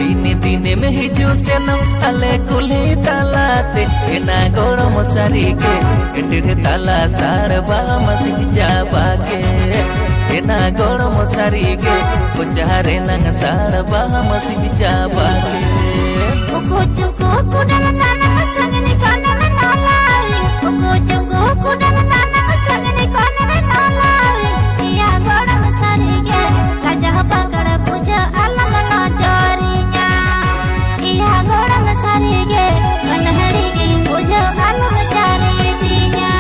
दिन दिन में हिजू सेनम आले कुल्ही तालाते एना गरम सारी के एटे ताला साड़बा मसी जाबा के एना गरम सारी के कुचारे नंग साड़बा मसी जाबा के उको चुको कुडन ताना संगने काने में नालाली उको चुको कुडन ताना संगने काने में नालाली या गरम सारी के राजा पकड़ पूजा आलम ना जारिया या गरम सारी के मनहरी की पूजा आलम जारी दिया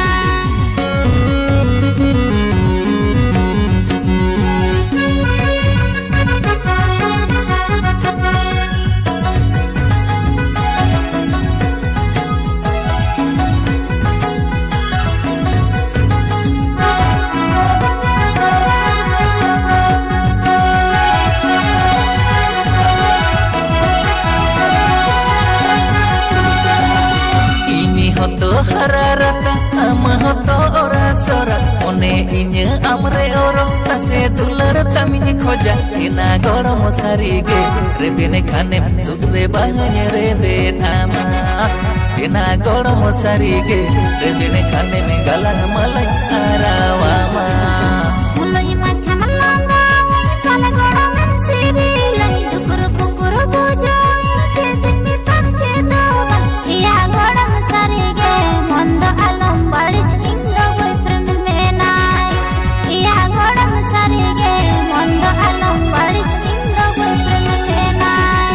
Hararata ama hoto ora sora one inya amre oro tase dular tamini khoja ina gorom sarige rebene khane sudre bahanye rebe thama ina gorom sarige rebene khane me galan malai arawama mulai macam langa kala gorom sibi lai dukur pukur bojo kedin mitam chedo iya gorom sarige mondo alam baris inga boyfriend menai iya gorom sarige mondo alam baris inga boyfriend menai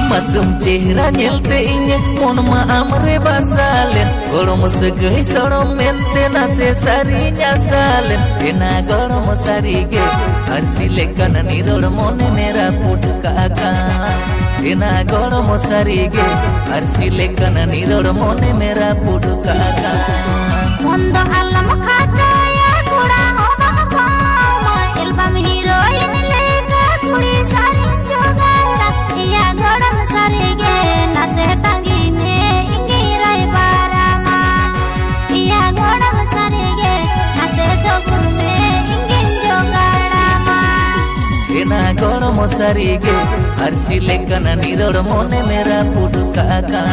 masum chehra nyelte inya mon ma amre basalen gorom segai sorom mente nase sarinya salen ena gorom sarige arsi lekana nirod mone mera putka ka ena gorom sarige arsi lekana nirod mone mera putka ka mondo alam khata ya kuda obam kama album heroine lega kudi sarin jogala iya gorom sarige nase tangi me ingi rai barama iya gorom sarige nase sokur me ingi jogala ma ena gorom sarige arsi lekana nirod mone mera putka ka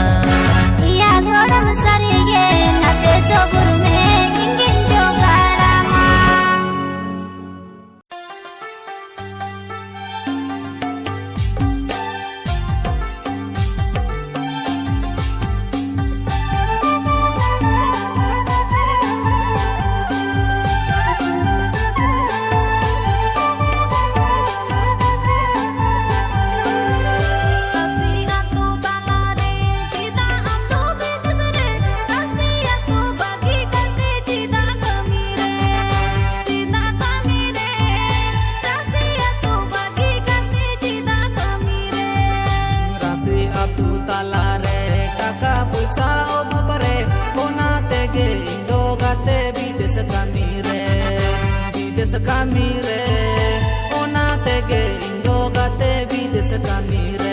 iya gorom sarige nase sokur me ingi jogala ma Kamire, ona tege indo gate bides kamire.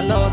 Los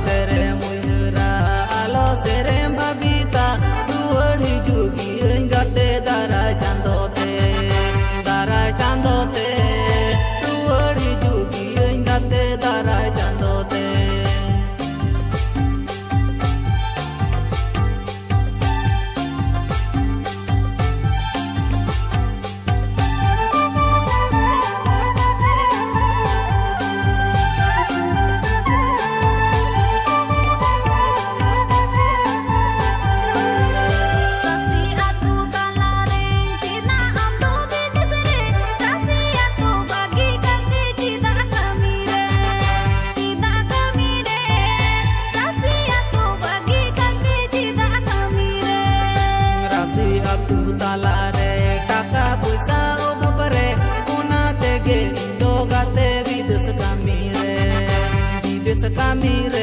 kami re